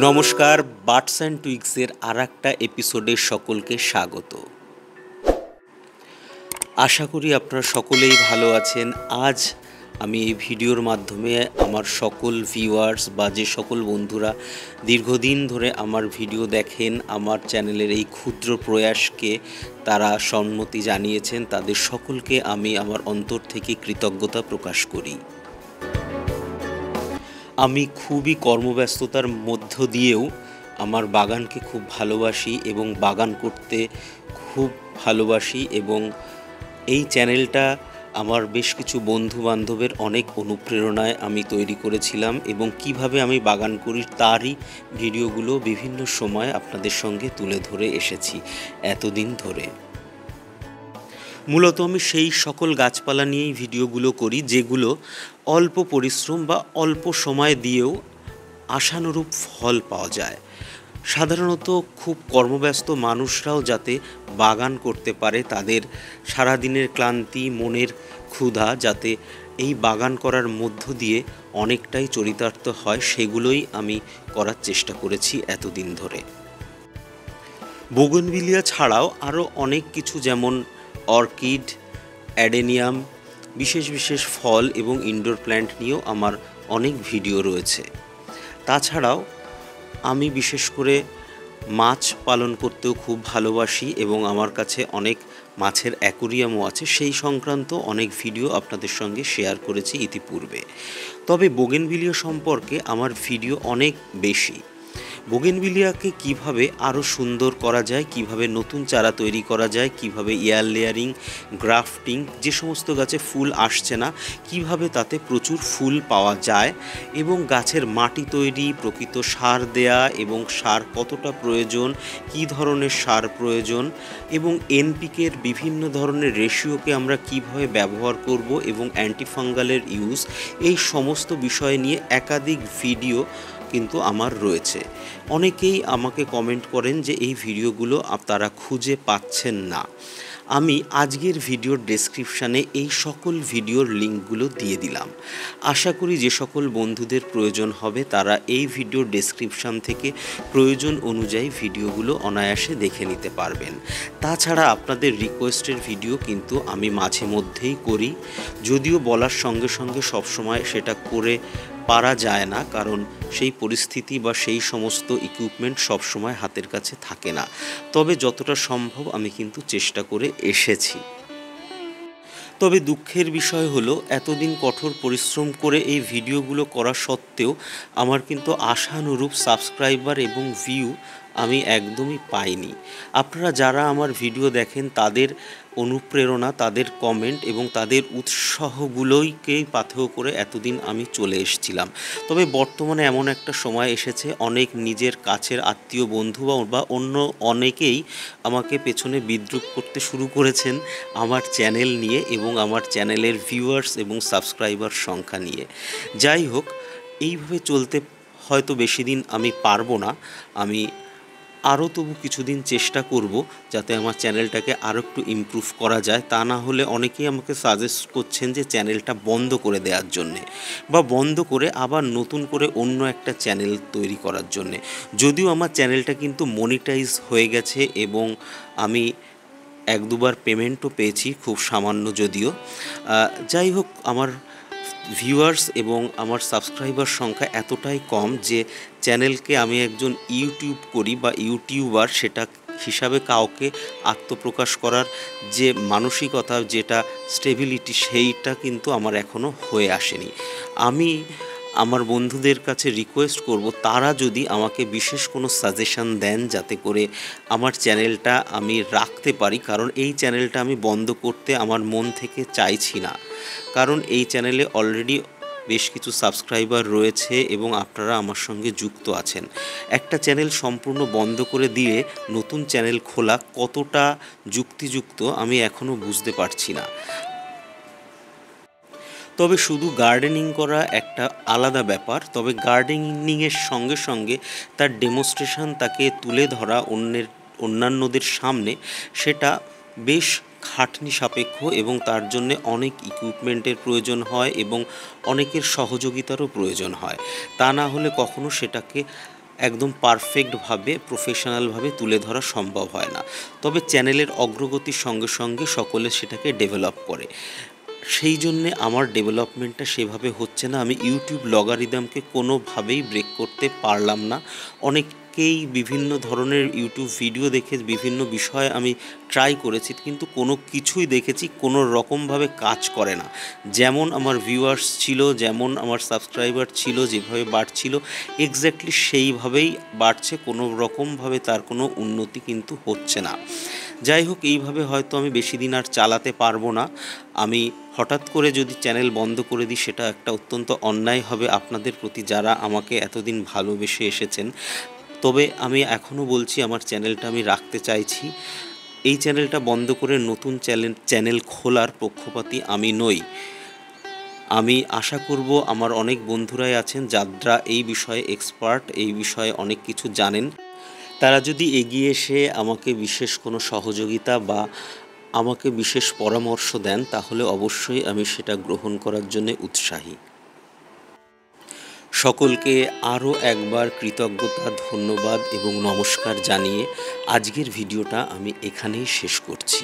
নমস্কার, birds and টুইগসের আরেকটা এপিসোডে সকলকে স্বাগত। আশা করি আপনারা সকলেই ভালো আছেন। আজ আমি এই ভিডিওর মাধ্যমে আমার সকল ভিউয়ার্স বা যে সকল বন্ধুরা দীর্ঘদিন ধরে আমার ভিডিও দেখেন, আমার চ্যানেলের এই ক্ষুদ্র প্রয়াসকে তারা সম্মতি জানিয়েছেন, তাদের সকলকে আমি আমার অন্তর থেকে কৃতজ্ঞতা প্রকাশ করি। আমি খুবই কর্মব্যস্ততার মধ্য দিয়েও আমার বাগানকে খুব ভালোবাসি এবং বাগান করতে খুব ভালোবাসি, এবং এই চ্যানেলটা আমার বেশ কিছু বন্ধু বান্ধবের অনেক অনুপ্রেরণায় আমি তৈরি করেছিলাম, এবং কিভাবে আমি বাগান করি তারই ভিডিওগুলো বিভিন্ন সময় আপনাদের সঙ্গে তুলে ধরে এসেছি এতদিন ধরে। মূলত আমি সেই সকল গাছপালা নিয়েই ভিডিওগুলো করি যেগুলো অল্প পরিশ্রম বা অল্প সময় দিয়েও আশানুরূপ ফল পাওয়া যায়। সাধারণত খুব কর্মব্যস্ত মানুষরাও যাতে বাগান করতে পারে, তাদের সারাদিনের ক্লান্তি, মনের ক্ষুধা যাতে এই বাগান করার মধ্য দিয়ে অনেকটাই চরিতার্থ হয়, সেগুলোই আমি করার চেষ্টা করেছি এতদিন ধরে। বোগনভিলিয়া ছাড়াও আরও অনেক কিছু, যেমন অর্কিড, অ্যাডেনিয়াম, বিশেষ বিশেষ ফল এবং ইনডোর প্ল্যান্ট নিয়েও আমার অনেক ভিডিও রয়েছে। তাছাড়াও আমি বিশেষ করে মাছ পালন করতেও খুব ভালোবাসি, এবং আমার কাছে অনেক মাছের অ্যাকোরিয়ামও আছে। সেই সংক্রান্ত অনেক ভিডিও আপনাদের সঙ্গে শেয়ার করেছি ইতিপূর্বে। তবে বোগেনভিলিয়া সম্পর্কে আমার ভিডিও অনেক বেশি। বোগেনভিলিয়াকে কিভাবে আরও সুন্দর করা যায়, কিভাবে নতুন চারা তৈরি করা যায়, কিভাবে এয়ার লেয়ারিং, গ্রাফটিং, যে সমস্ত গাছে ফুল আসছে না কিভাবে তাতে প্রচুর ফুল পাওয়া যায়, এবং গাছের মাটি তৈরি, প্রকৃত সার দেয়া এবং সার কতটা প্রয়োজন, কী ধরনের সার প্রয়োজন, এবং এনপিকের বিভিন্ন ধরনের রেশিওকে আমরা কিভাবে ব্যবহার করব, এবং অ্যান্টিফাঙ্গালের ইউজ, এই সমস্ত বিষয় নিয়ে একাধিক ভিডিও কিন্তু আমার রয়েছে। অনেকেই আমাকে কমেন্ট করেন যে এই ভিডিওগুলো তারা খুঁজে পাচ্ছেন না। আমি আজকের ভিডিওর ডেসক্রিপশানে এই সকল ভিডিওর লিঙ্কগুলো দিয়ে দিলাম। আশা করি যে সকল বন্ধুদের প্রয়োজন হবে তারা এই ভিডিওর ডেসক্রিপশান থেকে প্রয়োজন অনুযায়ী ভিডিওগুলো অনায়াসে দেখে নিতে পারবেন। তাছাড়া আপনাদের রিকোয়েস্টের ভিডিও কিন্তু আমি মাঝে মধ্যেই করি, যদিও বলার সঙ্গে সঙ্গে সবসময় সেটা করে পারা যায় না, কারণ সেই পরিস্থিতি বা সেই সমস্ত ইকুইপমেন্ট সবসময় হাতের কাছে থাকে না। তবে যতটা সম্ভব আমি কিন্তু চেষ্টা করে এসেছি। তবে দুঃখের বিষয় হলো, এতদিন কঠোর পরিশ্রম করে এই ভিডিওগুলো করা সত্ত্বেও আমার কিন্তু আশানুরূপ সাবস্ক্রাইবার এবং ভিউ আমি একদমই পাইনি। আপনারা যারা আমার ভিডিও দেখেন তাদের অনুপ্রেরণা, তাদের কমেন্ট এবং তাদের উৎসাহগুলোকেই পাথেয় করে এতদিন আমি চলে এসেছিলাম। তবে বর্তমানে এমন একটা সময় এসেছে, অনেক নিজের কাছের আত্মীয় বন্ধু বা অন্য অনেকেই আমাকে পেছনে বিদ্রূপ করতে শুরু করেছেন আমার চ্যানেল নিয়ে এবং আমার চ্যানেলের ভিউয়ার্স এবং সাবস্ক্রাইবার সংখ্যা নিয়ে। যাই হোক, এইভাবে চলতে হয়তো বেশি দিন আমি পারবো না। আমি আরও তবু কিছুদিন চেষ্টা করব যাতে আমার চ্যানেলটাকে আরও একটু ইমপ্রুভ করা যায়। তা না হলে অনেকেই আমাকে সাজেস্ট করছেন যে চ্যানেলটা বন্ধ করে দেওয়ার জন্যে, বা বন্ধ করে আবার নতুন করে অন্য একটা চ্যানেল তৈরি করার জন্যে। যদিও আমার চ্যানেলটা কিন্তু মনিটাইজ হয়ে গেছে এবং আমি এক দুবার পেমেন্টও পেয়েছি, খুব সামান্য যদিও। যাই হোক, আমার ভিউয়ার্স এবং আমার সাবস্ক্রাইবার সংখ্যা এতটাই কম যে চ্যানেলকে আমি একজন ইউটিউব করি বা ইউটিউবার সেটা হিসাবে কাউকে আত্মপ্রকাশ করার যে মানসিকতা, যেটা স্টেবিলিটি, সেইটা কিন্তু আমার এখনও হয়ে আসেনি। আমি আমার বন্ধুদের কাছে রিকোয়েস্ট করব, তারা যদি আমাকে বিশেষ কোনো সাজেশন দেন যাতে করে আমার চ্যানেলটা আমি রাখতে পারি, কারণ এই চ্যানেলটা আমি বন্ধ করতে আমার মন থেকে চাইছি না। কারণ এই চ্যানেলে অলরেডি বেশ কিছু সাবস্ক্রাইবার রয়েছে এবং আপনারা আমার সঙ্গে যুক্ত আছেন। একটা চ্যানেল সম্পূর্ণ বন্ধ করে দিয়ে নতুন চ্যানেল খোলা কতটা যুক্তিযুক্ত আমি এখনও বুঝতে পারছি না। তবে শুধু গার্ডেনিং করা একটা আলাদা ব্যাপার, তবে গার্ডেনিংয়ের সঙ্গে সঙ্গে তার ডেমনস্ট্রেশন, তাকে তুলে ধরা অন্যান্যদের সামনে, সেটা বেশ খাটনি সাপেক্ষ এবং তার জন্যে অনেক ইকুইপমেন্টের প্রয়োজন হয় এবং অনেকের সহযোগিতারও প্রয়োজন হয়। তা না হলে কখনো সেটাকে একদম পারফেক্টভাবে প্রফেশনালভাবে তুলে ধরা সম্ভব হয় না। তবে চ্যানেলের অগ্রগতির সঙ্গে সঙ্গে সকলে সেটাকে ডেভেলপ করে। সেই জন্যে আমার ডেভেলপমেন্টটা সেভাবে হচ্ছে না। আমি ইউটিউব লগারিদমকে কোনোভাবেই ব্রেক করতে পারলাম না। অনেককেই বিভিন্ন ধরনের ইউটিউব ভিডিও দেখে বিভিন্ন বিষয়ে আমি ট্রাই করেছি, কিন্তু কোনো কিছুই দেখেছি কোনো রকমভাবে কাজ করে না। যেমন আমার ভিউয়ার্স ছিল, যেমন আমার সাবস্ক্রাইবার ছিল, যেভাবে বাড়ছিল এক্স্যাক্টলি সেইভাবেই বাড়ছে, কোনো রকমভাবে তার কোনো উন্নতি কিন্তু হচ্ছে না। যাই হোক, এইভাবে হয়তো আমি বেশি দিন আর চালাতে পারবো না। আমি হঠাৎ করে যদি চ্যানেল বন্ধ করে দিই সেটা একটা অত্যন্ত অন্যায় হবে আপনাদের প্রতি, যারা আমাকে এতদিন ভালোবেসে এসেছেন। তবে আমি এখনও বলছি, আমার চ্যানেলটা আমি রাখতে চাইছি। এই চ্যানেলটা বন্ধ করে নতুন চ্যানেল খোলার পক্ষপাতী আমি নই। আমি আশা করব আমার অনেক বন্ধুরাই আছেন যারা এই বিষয়ে এক্সপার্ট, এই বিষয়ে অনেক কিছু জানেন। তারা যদি এগিয়ে এসে আমাকে বিশেষ কোনো সহযোগিতা বা আমাকে বিশেষ পরামর্শ দেন, তাহলে অবশ্যই আমি সেটা গ্রহণ করার জন্য উৎসাহী। সকলকে আরও একবার কৃতজ্ঞতা, ধন্যবাদ এবং নমস্কার জানিয়ে আজকের ভিডিওটা আমি এখানেই শেষ করছি।